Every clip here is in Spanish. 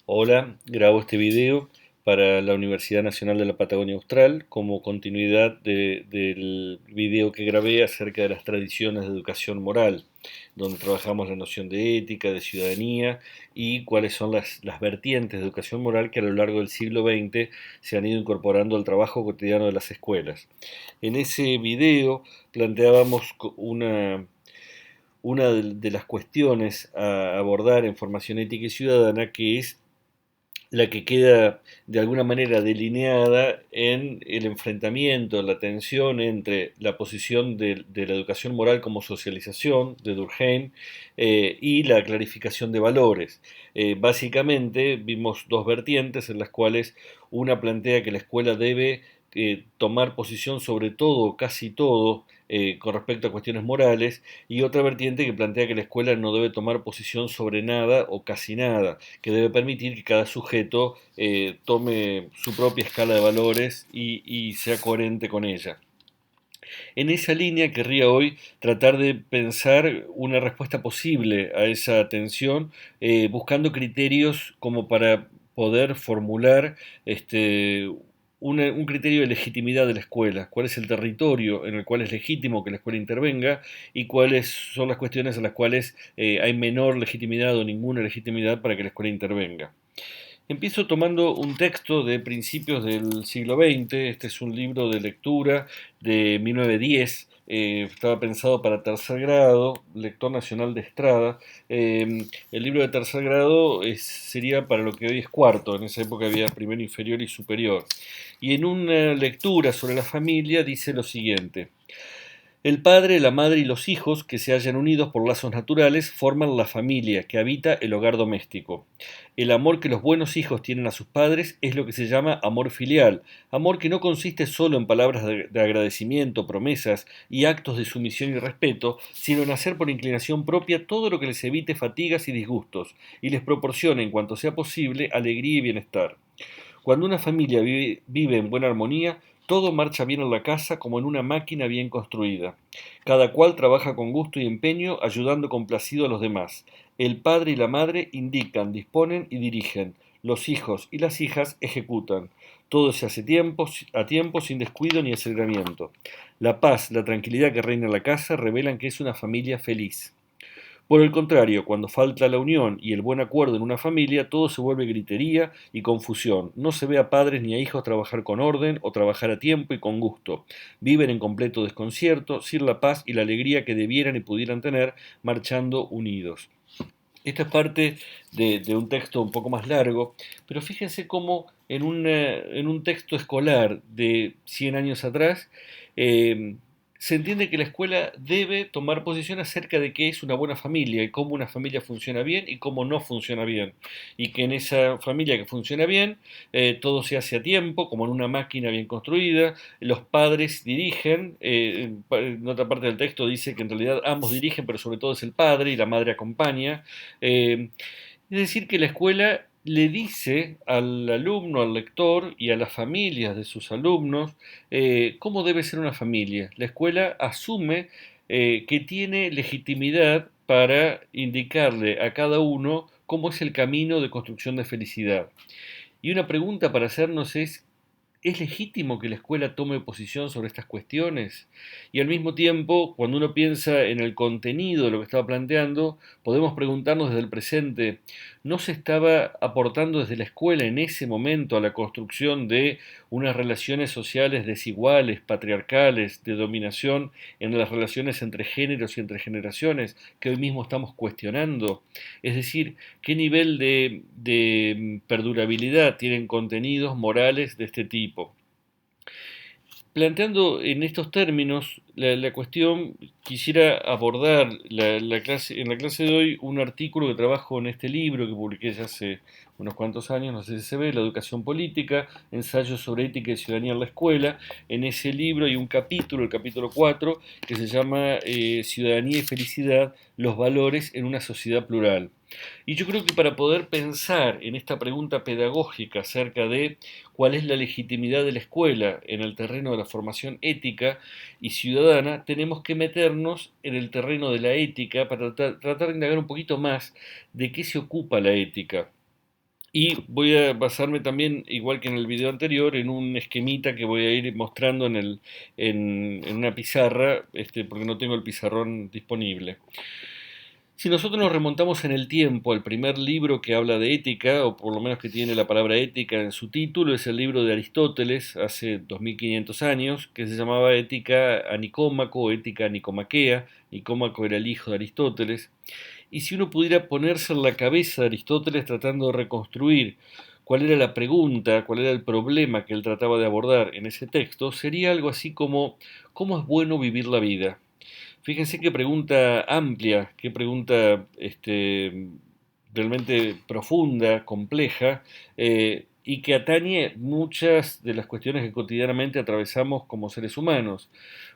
Hola, grabo este video para la Universidad Nacional de la Patagonia Austral como continuidad del video que grabé acerca de las tradiciones de educación moral, donde trabajamos la noción de ética, de ciudadanía y cuáles son las vertientes de educación moral que a lo largo del siglo XX se han ido incorporando al trabajo cotidiano de las escuelas. En ese video planteábamos una de las cuestiones a abordar en formación ética y ciudadana, que es la que queda de alguna manera delineada en el enfrentamiento, la tensión entre la posición de la educación moral como socialización de Durkheim y la clarificación de valores. Básicamente vimos dos vertientes en las cuales una plantea que la escuela debe tomar posición sobre todo, casi todo, con respecto a cuestiones morales, y otra vertiente que plantea que la escuela no debe tomar posición sobre nada o casi nada, que debe permitir que cada sujeto tome su propia escala de valores y sea coherente con ella. En esa línea querría hoy tratar de pensar una respuesta posible a esa tensión, buscando criterios como para poder formular un criterio de legitimidad de la escuela, cuál es el territorio en el cual es legítimo que la escuela intervenga y cuáles son las cuestiones en las cuales hay menor legitimidad o ninguna legitimidad para que la escuela intervenga. Empiezo tomando un texto de principios del siglo XX. Este es un libro de lectura de 1910. Estaba pensado para tercer grado, lector nacional de Estrada. El libro de tercer grado sería para lo que hoy es cuarto. En esa época había primero, inferior y superior. Y en una lectura sobre la familia dice lo siguiente: el padre, la madre y los hijos, que se hallan unidos por lazos naturales, forman la familia que habita el hogar doméstico. El amor que los buenos hijos tienen a sus padres es lo que se llama amor filial, amor que no consiste solo en palabras de agradecimiento, promesas y actos de sumisión y respeto, sino en hacer por inclinación propia todo lo que les evite fatigas y disgustos, y les proporcione, en cuanto sea posible, alegría y bienestar. Cuando una familia vive en buena armonía, todo marcha bien en la casa como en una máquina bien construida. Cada cual trabaja con gusto y empeño, ayudando complacido a los demás. El padre y la madre indican, disponen y dirigen. Los hijos y las hijas ejecutan. Todo se hace a tiempo, sin descuido ni aceleramiento. La paz, la tranquilidad que reina en la casa revelan que es una familia feliz. Por el contrario, cuando falta la unión y el buen acuerdo en una familia, todo se vuelve gritería y confusión. No se ve a padres ni a hijos trabajar con orden o trabajar a tiempo y con gusto. Viven en completo desconcierto, sin la paz y la alegría que debieran y pudieran tener, marchando unidos. Esta es parte de un texto un poco más largo, pero fíjense cómo en un texto escolar de 100 años atrás, eh, se entiende que la escuela debe tomar posición acerca de qué es una buena familia y cómo una familia funciona bien y cómo no funciona bien. Y que en esa familia que funciona bien, todo se hace a tiempo, como en una máquina bien construida. Los padres dirigen, en otra parte del texto dice que en realidad ambos dirigen, pero sobre todo es el padre y la madre acompaña. Eh, es decir, que la escuela le dice al alumno, al lector y a las familias de sus alumnos cómo debe ser una familia. La escuela asume que tiene legitimidad para indicarle a cada uno cómo es el camino de construcción de felicidad. Y una pregunta para hacernos ¿es legítimo que la escuela tome posición sobre estas cuestiones? Y al mismo tiempo, cuando uno piensa en el contenido de lo que estaba planteando, podemos preguntarnos desde el presente, ¿no se estaba aportando desde la escuela en ese momento a la construcción de unas relaciones sociales desiguales, patriarcales, de dominación en las relaciones entre géneros y entre generaciones que hoy mismo estamos cuestionando? Es decir, ¿qué nivel de perdurabilidad tienen contenidos morales de este tipo? Planteando en estos términos la cuestión, quisiera abordar en la clase de hoy un artículo que trabajo en este libro que publiqué ya hace unos cuantos años, no sé si se ve, La educación política, ensayos sobre ética y ciudadanía en la escuela. En ese libro hay un capítulo, el capítulo 4, que se llama Ciudadanía y felicidad, los valores en una sociedad plural. Y yo creo que para poder pensar en esta pregunta pedagógica acerca de cuál es la legitimidad de la escuela en el terreno de la formación ética y ciudadana, tenemos que meternos en el terreno de la ética para tratar de indagar un poquito más de qué se ocupa la ética. Y voy a basarme también, igual que en el video anterior, en un esquemita que voy a ir mostrando en una pizarra, porque no tengo el pizarrón disponible. Si nosotros nos remontamos en el tiempo al primer libro que habla de ética, o por lo menos que tiene la palabra ética en su título, es el libro de Aristóteles, hace 2500 años, que se llamaba Ética a Nicómaco o Ética a Nicomaquea. Nicómaco era el hijo de Aristóteles. Y si uno pudiera ponerse en la cabeza de Aristóteles tratando de reconstruir cuál era la pregunta, cuál era el problema que él trataba de abordar en ese texto, sería algo así como ¿cómo es bueno vivir la vida? Fíjense qué pregunta amplia, qué pregunta realmente profunda, compleja, y que atañe muchas de las cuestiones que cotidianamente atravesamos como seres humanos.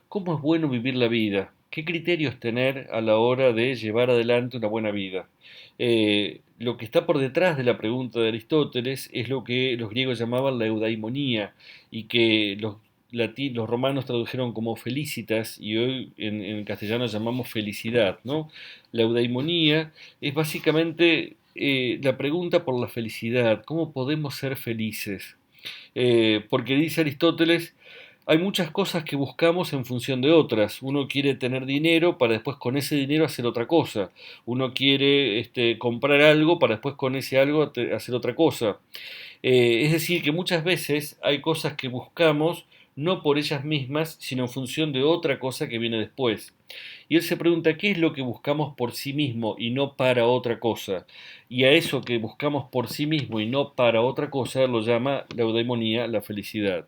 ¿Cómo es bueno vivir la vida? ¿Qué criterios tener a la hora de llevar adelante una buena vida? Lo que está por detrás de la pregunta de Aristóteles es lo que los griegos llamaban la eudaimonía y que los romanos tradujeron como felicitas y hoy en castellano llamamos felicidad, ¿no? La eudaimonía es básicamente la pregunta por la felicidad, ¿cómo podemos ser felices? Porque dice Aristóteles, hay muchas cosas que buscamos en función de otras. Uno quiere tener dinero para después con ese dinero hacer otra cosa. Uno quiere comprar algo para después con ese algo hacer otra cosa. Es decir, que muchas veces hay cosas que buscamos no por ellas mismas, sino en función de otra cosa que viene después. Y él se pregunta, ¿qué es lo que buscamos por sí mismo y no para otra cosa? Y a eso que buscamos por sí mismo y no para otra cosa lo llama la eudemonía, la felicidad.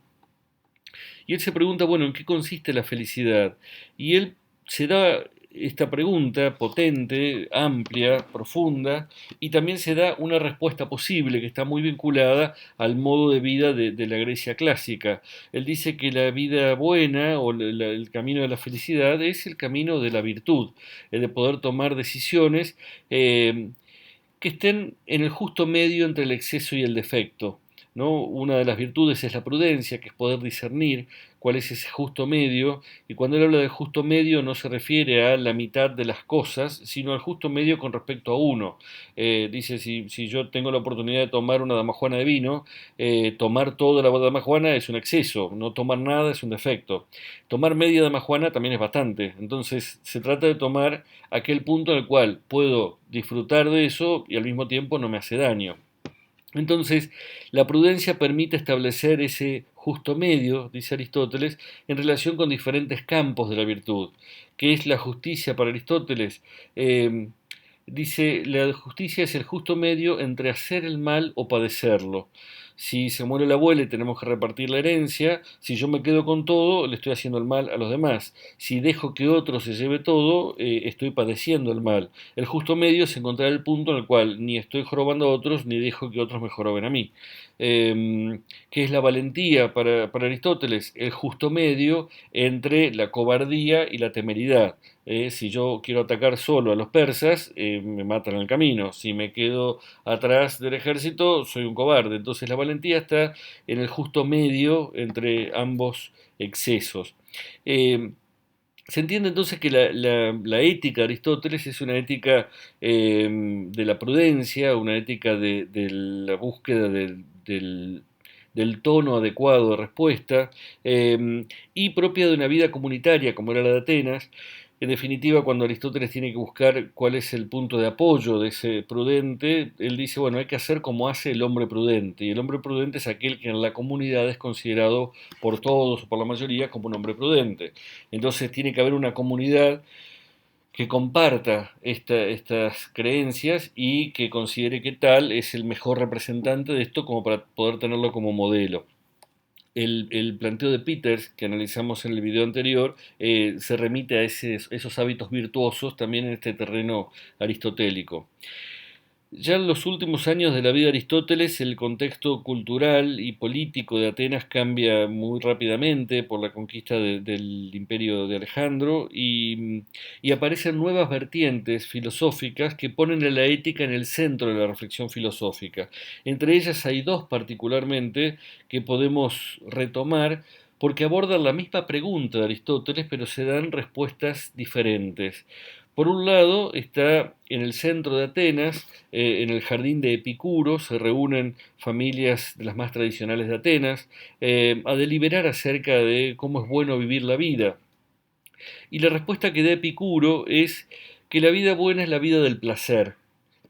Y él se pregunta, bueno, ¿en qué consiste la felicidad? Y él se da esta pregunta potente, amplia, profunda, y también se da una respuesta posible que está muy vinculada al modo de vida de la Grecia clásica. Él dice que la vida buena o el camino de la felicidad es el camino de la virtud, el de poder tomar decisiones que estén en el justo medio entre el exceso y el defecto. ¿No? Una de las virtudes es la prudencia, que es poder discernir cuál es ese justo medio, y cuando él habla de justo medio no se refiere a la mitad de las cosas, sino al justo medio con respecto a uno. Dice, si yo tengo la oportunidad de tomar una damajuana de vino, tomar toda la damajuana es un exceso, no tomar nada es un defecto. Tomar media damajuana también es bastante, entonces se trata de tomar aquel punto en el cual puedo disfrutar de eso y al mismo tiempo no me hace daño. Entonces, la prudencia permite establecer ese justo medio, dice Aristóteles, en relación con diferentes campos de la virtud. ¿Qué es la justicia para Aristóteles? Eh, Dice, la justicia es el justo medio entre hacer el mal o padecerlo. Si se muere la abuela y tenemos que repartir la herencia, si yo me quedo con todo, le estoy haciendo el mal a los demás. Si dejo que otro se lleve todo, estoy padeciendo el mal. El justo medio es encontrar el punto en el cual ni estoy jorobando a otros, ni dejo que otros me joroben a mí. ¿Qué es la valentía para Aristóteles? El justo medio entre la cobardía y la temeridad. Si yo quiero atacar solo a los persas, me matan en el camino. Si me quedo atrás del ejército, soy un cobarde. Entonces la valentía está en el justo medio entre ambos excesos. Eh, Se entiende entonces que la ética de Aristóteles es una ética de la prudencia, una ética de la búsqueda del tono adecuado de respuesta y propia de una vida comunitaria como era la de Atenas. En definitiva, cuando Aristóteles tiene que buscar cuál es el punto de apoyo de ese prudente, él dice, bueno, hay que hacer como hace el hombre prudente. Y el hombre prudente es aquel que en la comunidad es considerado por todos o por la mayoría como un hombre prudente. Entonces tiene que haber una comunidad que comparta estas creencias y que considere que tal es el mejor representante de esto como para poder tenerlo como modelo. El planteo de Peters, que analizamos en el video anterior, se remite a esos hábitos virtuosos también en este terreno aristotélico. Ya en los últimos años de la vida de Aristóteles, el contexto cultural y político de Atenas cambia muy rápidamente por la conquista del imperio de Alejandro y aparecen nuevas vertientes filosóficas que ponen a la ética en el centro de la reflexión filosófica. Entre ellas hay dos particularmente que podemos retomar porque abordan la misma pregunta de Aristóteles, pero se dan respuestas diferentes. Por un lado está en el centro de Atenas, en el jardín de Epicuro, se reúnen familias de las más tradicionales de Atenas a deliberar acerca de cómo es bueno vivir la vida. Y la respuesta que da Epicuro es que la vida buena es la vida del placer.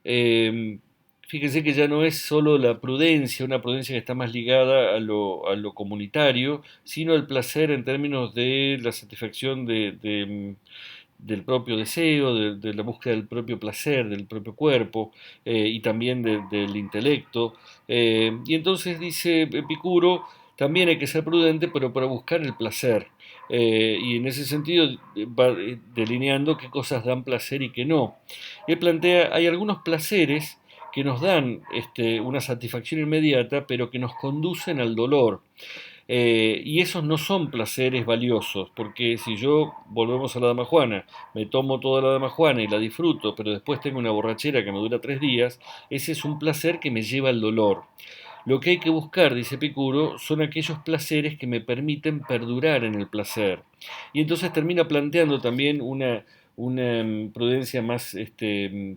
Eh, Fíjense que ya no es solo la prudencia, una prudencia que está más ligada a lo comunitario, sino el placer en términos de la satisfacción del propio deseo, de la búsqueda del propio placer, del propio cuerpo y también del intelecto. Y entonces dice Epicuro, también hay que ser prudente, pero para buscar el placer. Y en ese sentido va delineando qué cosas dan placer y qué no. Él plantea, hay algunos placeres que nos dan una satisfacción inmediata, pero que nos conducen al dolor. Y esos no son placeres valiosos, porque si yo, volvemos a la dama Juana, me tomo toda la dama Juana y la disfruto, pero después tengo una borrachera que me dura 3 días, ese es un placer que me lleva al dolor. Lo que hay que buscar, dice Epicuro, son aquellos placeres que me permiten perdurar en el placer. Y entonces termina planteando también una prudencia más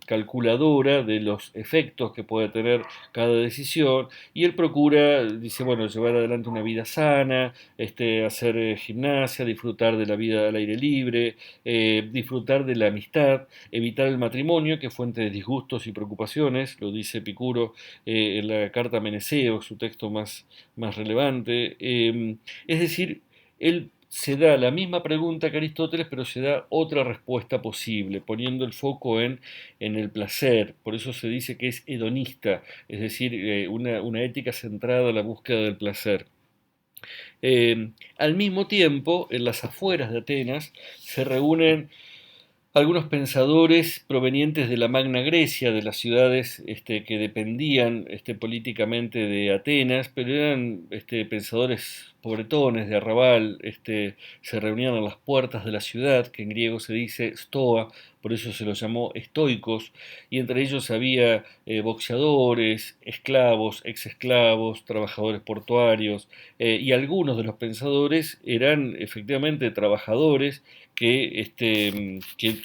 calculadora de los efectos que puede tener cada decisión. Y él procura, dice, bueno, llevar adelante una vida sana, hacer gimnasia, disfrutar de la vida al aire libre, disfrutar de la amistad, evitar el matrimonio, que es fuente de disgustos y preocupaciones, lo dice Epicuro en la carta a Meneceo, su texto más relevante. Es decir, él se da la misma pregunta que Aristóteles, pero se da otra respuesta posible, poniendo el foco en el placer. Por eso se dice que es hedonista, es decir, una ética centrada en la búsqueda del placer. Al mismo tiempo, en las afueras de Atenas se reúnen algunos pensadores provenientes de la Magna Grecia, de las ciudades que dependían políticamente de Atenas, pero eran pensadores pobretones de arrabal, se reunían a las puertas de la ciudad, que en griego se dice stoa, por eso se los llamó estoicos, y entre ellos había boxeadores, esclavos, exesclavos, trabajadores portuarios, y algunos de los pensadores eran efectivamente trabajadores que